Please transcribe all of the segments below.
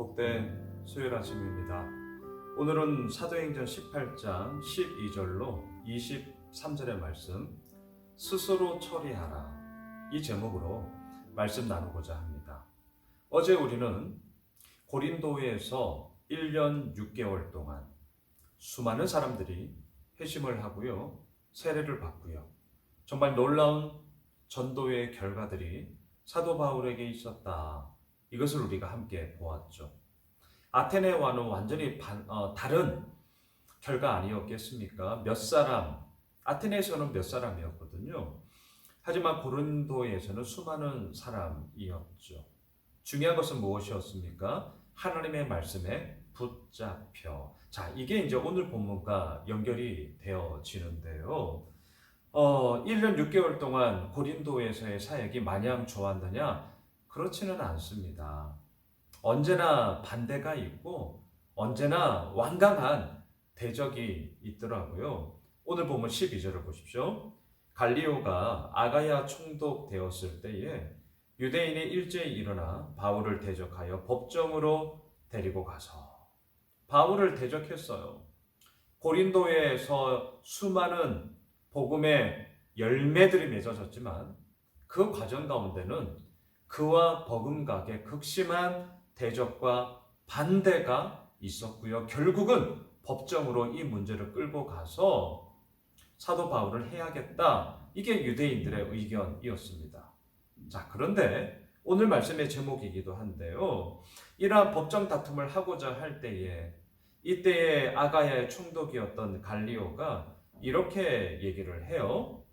복된 수요일 아침입니다. 오늘은 사도행전 18장 12절로 23절의 말씀 스스로 처리하라 이 제목으로 말씀 나누고자 합니다. 어제 우리는 고린도에서 1년 6개월 동안 수많은 사람들이 회심을 하고요, 세례를 받고요, 정말 놀라운 전도의 결과들이 사도 바울에게 있었다. 이것을 우리가 함께 보았죠. 아테네와는 완전히 다른 결과 아니었겠습니까? 몇 사람, 아테네에서는 몇 사람이었거든요. 하지만 고린도에서는 수많은 사람이었죠. 중요한 것은 무엇이었습니까? 하나님의 말씀에 붙잡혀. 자, 이게 이제 오늘 본문과 연결이 되어지는데요. 1년 6개월 동안 고린도에서의 사역이 마냥 좋았느냐? 그렇지는 않습니다. 언제나 반대가 있고 언제나 완강한 대적이 있더라고요. 오늘 보면 12절을 보십시오. 갈리오가 아가야 총독되었을 때에 유대인이 일제히 일어나 바울을 대적하여 법정으로 데리고 가서 바울을 대적했어요. 고린도에서 수많은 복음의 열매들이 맺어졌지만 그 과정 가운데는 그와 버금가게 극심한 대적과 반대가 있었고요. 결국은 법정으로 이 문제를 끌고 가서 사도 바울을 해야겠다. 이게 유대인들의 의견이었습니다. 자, 그런데 오늘 말씀의 제목이기도 한데요. 이러한 법정 다툼을 하고자 할 때에 이때의 아가야의 총독이었던 갈리오가 이렇게 얘기를 해요.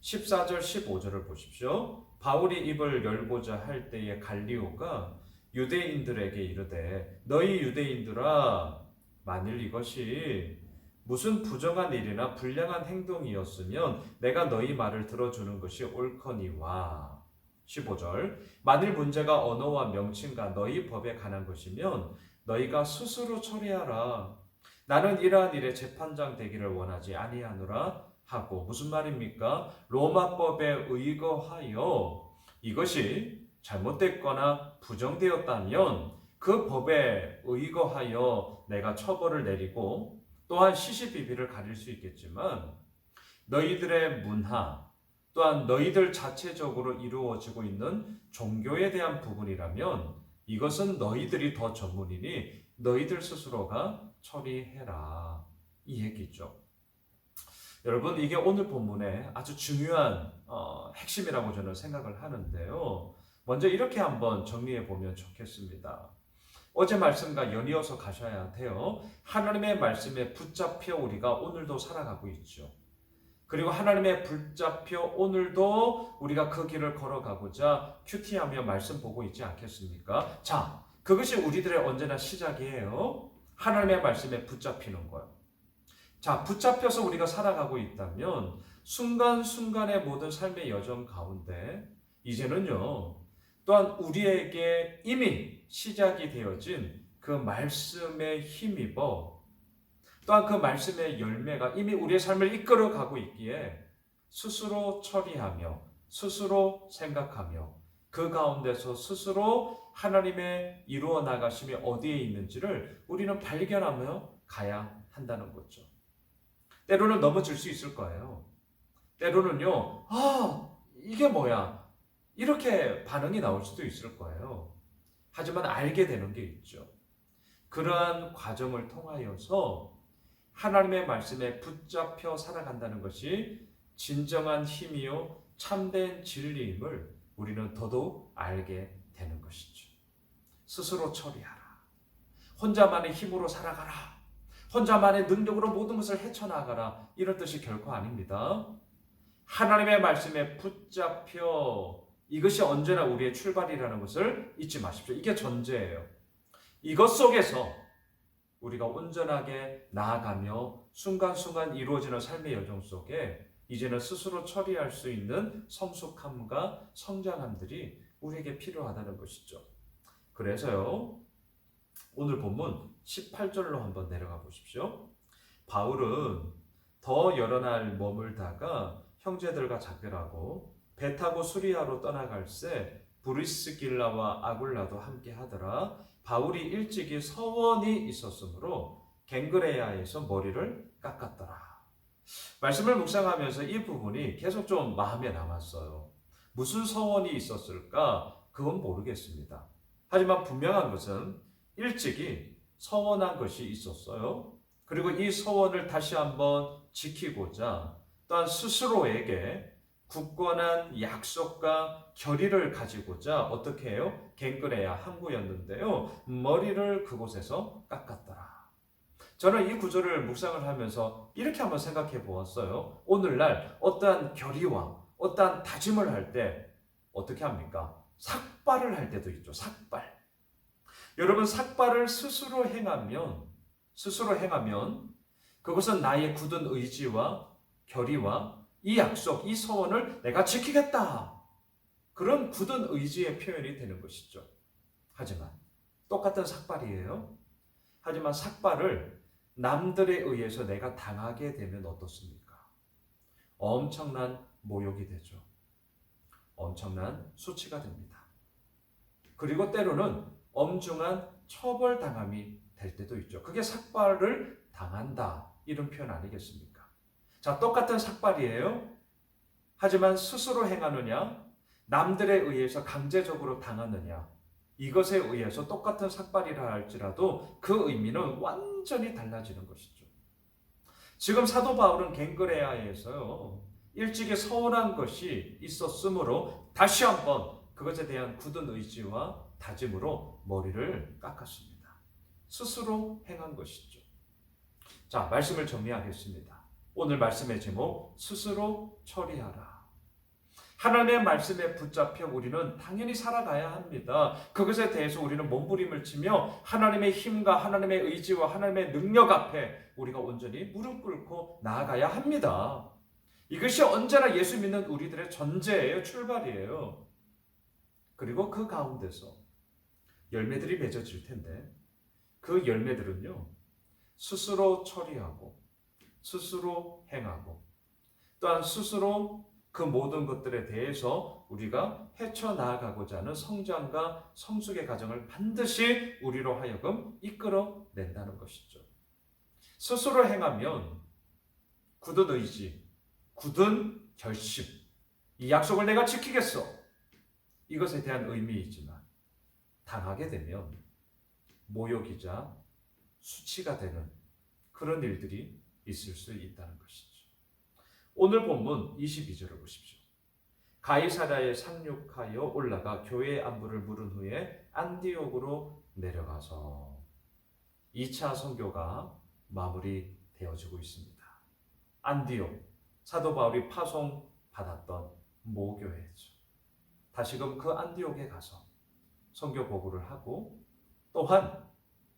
14절 15절을 보십시오. 바울이 입을 열고자 할 때에 갈리오가 유대인들에게 이르되 너희 유대인들아, 만일 이것이 무슨 부정한 일이나 불량한 행동이었으면 내가 너희 말을 들어주는 것이 옳거니와. 15절 만일 문제가 언어와 명칭과 너희 법에 관한 것이면 너희가 스스로 처리하라. 나는 이러한 일에 재판장 되기를 원하지 아니하노라 하고. 무슨 말입니까? 로마법에 의거하여 이것이 잘못됐거나 부정되었다면 그 법에 의거하여 내가 처벌을 내리고 또한 시시비비를 가릴 수 있겠지만 너희들의 문화 또한 너희들 자체적으로 이루어지고 있는 종교에 대한 부분이라면 이것은 너희들이 더 전문이니 너희들 스스로가 처리해라, 이 얘기죠. 여러분, 이게 오늘 본문의 아주 중요한 핵심이라고 저는 생각을 하는데요. 먼저 이렇게 한번 정리해 보면 좋겠습니다. 어제 말씀과 연이어서 가셔야 돼요. 하나님의 말씀에 붙잡혀 우리가 오늘도 살아가고 있죠. 그리고 하나님의 붙잡혀 오늘도 우리가 그 길을 걸어가고자 큐티하며 말씀 보고 있지 않겠습니까? 자, 그것이 우리들의 언제나 시작이에요. 하나님의 말씀에 붙잡히는 거예요. 자, 붙잡혀서 우리가 살아가고 있다면 순간순간의 모든 삶의 여정 가운데 이제는요, 또한 우리에게 이미 시작이 되어진 그 말씀에 힘입어 또한 그 말씀의 열매가 이미 우리의 삶을 이끌어가고 있기에 스스로 처리하며 스스로 생각하며 그 가운데서 스스로 하나님의 이루어 나가심이 어디에 있는지를 우리는 발견하며 가야 한다는 거죠. 때로는 넘어질 수 있을 거예요. 때로는요, 이게 뭐야? 이렇게 반응이 나올 수도 있을 거예요. 하지만 알게 되는 게 있죠. 그러한 과정을 통하여서 하나님의 말씀에 붙잡혀 살아간다는 것이 진정한 힘이요 참된 진리임을 우리는 더더욱 알게 되는 것이죠. 스스로 처리하라. 혼자만의 힘으로 살아가라. 혼자만의 능력으로 모든 것을 헤쳐나가라. 이런 뜻이 결코 아닙니다. 하나님의 말씀에 붙잡혀 이것이 언제나 우리의 출발이라는 것을 잊지 마십시오. 이게 전제예요. 이것 속에서 우리가 온전하게 나아가며 순간순간 이루어지는 삶의 여정 속에 이제는 스스로 처리할 수 있는 성숙함과 성장함들이 우리에게 필요하다는 것이죠. 그래서요, 오늘 본문 18절로 한번 내려가 보십시오. 바울은 더 여러 날 머물다가 형제들과 작별하고 배 타고 수리아로 떠나갈새 브리스길라와 아굴라도 함께 하더라. 바울이 일찍이 서원이 있었으므로 갱그레아에서 머리를 깎았더라. 말씀을 묵상하면서 이 부분이 계속 좀 마음에 남았어요. 무슨 서원이 있었을까? 그건 모르겠습니다. 하지만 분명한 것은 일찍이 서원한 것이 있었어요. 그리고 이 서원을 다시 한번 지키고자 또한 스스로에게 굳건한 약속과 결의를 가지고자 어떻게 해요? 갱그레아 항구였는데요. 머리를 그곳에서 깎았더라. 저는 이 구절을 묵상을 하면서 이렇게 한번 생각해 보았어요. 오늘날 어떠한 결의와 어떠한 다짐을 할 때 어떻게 합니까? 삭발을 할 때도 있죠. 삭발. 여러분, 삭발을 스스로 행하면 그것은 나의 굳은 의지와 결의와 이 약속, 이 서원을 내가 지키겠다. 그런 굳은 의지의 표현이 되는 것이죠. 하지만 똑같은 삭발이에요. 하지만 삭발을 남들에 의해서 내가 당하게 되면 어떻습니까? 엄청난 모욕이 되죠. 엄청난 수치가 됩니다. 그리고 때로는 엄중한 처벌당함이 될 때도 있죠. 그게 삭발을 당한다. 이런 표현 아니겠습니까? 자, 똑같은 삭발이에요. 하지만 스스로 행하느냐, 남들에 의해서 강제적으로 당하느냐, 이것에 의해서 똑같은 삭발이라 할지라도 그 의미는 완전히 달라지는 것이죠. 지금 사도 바울은 갱그레아에서요, 일찍이 서운한 것이 있었으므로 다시 한번 그것에 대한 굳은 의지와 다짐으로 머리를 깎았습니다. 스스로 행한 것이죠. 자, 말씀을 정리하겠습니다. 오늘 말씀의 제목, 스스로 처리하라. 하나님의 말씀에 붙잡혀 우리는 당연히 살아가야 합니다. 그것에 대해서 우리는 몸부림을 치며 하나님의 힘과 하나님의 의지와 하나님의 능력 앞에 우리가 온전히 무릎 꿇고 나아가야 합니다. 이것이 언제나 예수 믿는 우리들의 전제예요. 출발이에요. 그리고 그 가운데서 열매들이 맺어질 텐데 그 열매들은요, 스스로 처리하고 스스로 행하고 또한 스스로 그 모든 것들에 대해서 우리가 헤쳐나가고자 하는 성장과 성숙의 과정을 반드시 우리로 하여금 이끌어낸다는 것이죠. 스스로 행하면 굳은 의지, 굳은 결심, 이 약속을 내가 지키겠어. 이것에 대한 의미이지만 당하게 되면 모욕이자 수치가 되는 그런 일들이 있을 수 있다는 것이죠. 오늘 본문 22절을 보십시오. 가이사랴에 상륙하여 올라가 교회의 안부를 물은 후에 안디옥으로 내려가서 2차 선교가 마무리되어지고 있습니다. 안디옥, 사도 바울이 파송받았던 모교회죠. 다시금 그 안디옥에 가서 선교 보고를 하고 또한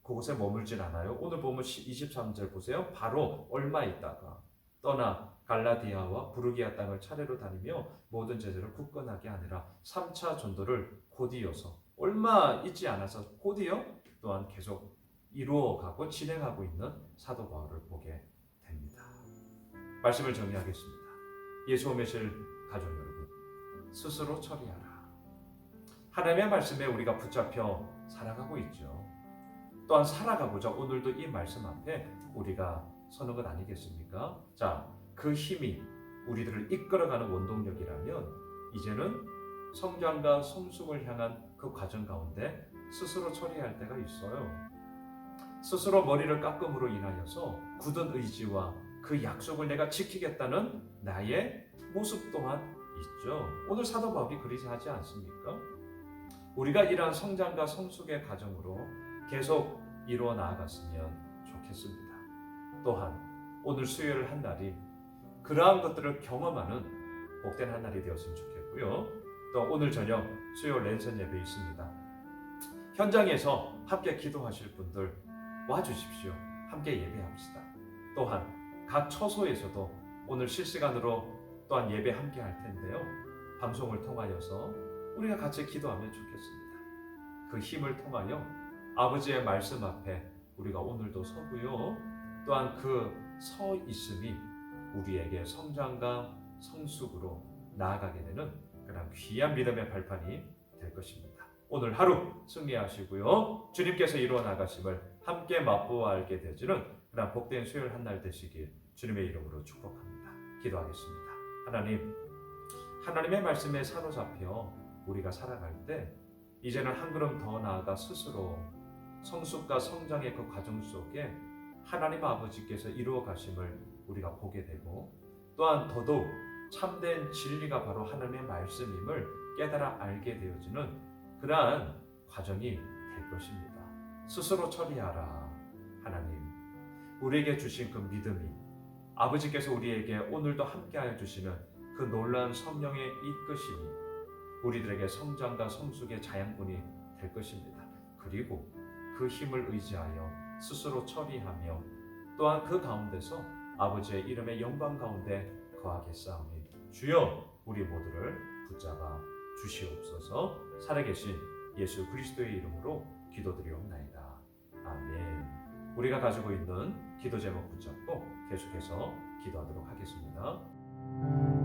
그곳에 머물진 않아요. 오늘 보면 23절 보세요. 바로 얼마 있다가 떠나 갈라디아와 부르기아 땅을 차례로 다니며 모든 제자를 굳건하게 하느라 3차 전도를 곧 이어서 얼마 있지 않아서 곧 이어 또한 계속 이루어가고 진행하고 있는 사도 바울을 보게 됩니다. 말씀을 정리하겠습니다. 예수 오매실 가족 여러분, 스스로 처리하라. 하나님의 말씀에 우리가 붙잡혀 살아가고 있죠. 또한 살아가고자 오늘도 이 말씀 앞에 우리가 서는 것 아니겠습니까? 자, 그 힘이 우리들을 이끌어가는 원동력이라면 이제는 성장과 성숙을 향한 그 과정 가운데 스스로 처리할 때가 있어요. 스스로 머리를 깎음으로 인하여서 굳은 의지와 그 약속을 내가 지키겠다는 나의 모습 또한 있죠. 오늘 사도 바울이 그러지 하지 않습니까? 우리가 이러한 성장과 성숙의 과정으로 계속 이루어 나아갔으면 좋겠습니다. 또한 오늘 수요일 한 날이 그러한 것들을 경험하는 복된 한 날이 되었으면 좋겠고요. 또 오늘 저녁 수요일 랜선 예배 있습니다. 현장에서 함께 기도하실 분들 와주십시오. 함께 예배합시다. 또한 각 처소에서도 오늘 실시간으로 또한 예배 함께 할 텐데요. 방송을 통하여서 우리가 같이 기도하면 좋겠습니다. 그 힘을 통하여 아버지의 말씀 앞에 우리가 오늘도 서고요. 또한 그 서 있음이 우리에게 성장과 성숙으로 나아가게 되는 그런 귀한 믿음의 발판이 될 것입니다. 오늘 하루 승리하시고요. 주님께서 이루어 나가심을 함께 맛보아 알게 되지는 그런 복된 수요일 한 날 되시길 주님의 이름으로 축복합니다. 기도하겠습니다. 하나님, 하나님의 말씀에 사로잡혀 우리가 살아갈 때 이제는 한 걸음 더 나아가 스스로 성숙과 성장의 그 과정 속에 하나님 아버지께서 이루어 가심을 우리가 보게 되고, 또한 더더욱 참된 진리가 바로 하나님의 말씀임을 깨달아 알게 되어지는 그러한 과정이 될 것입니다. 스스로 처리하라. 하나님, 우리에게 주신 그 믿음이 아버지께서 우리에게 오늘도 함께하여 주시는 그 놀라운 성령의 이끄심이 우리들에게 성장과 성숙의 자양분이 될 것입니다. 그리고 그 힘을 의지하여 스스로 처리하며 또한 그 가운데서 아버지의 이름의 영광 가운데 거하겠사오니 주여 우리 모두를 붙잡아 주시옵소서. 살아계신 예수 그리스도의 이름으로 기도드리옵나이다. 아멘. 우리가 가지고 있는 기도 제목 붙잡고 계속해서 기도하도록 하겠습니다.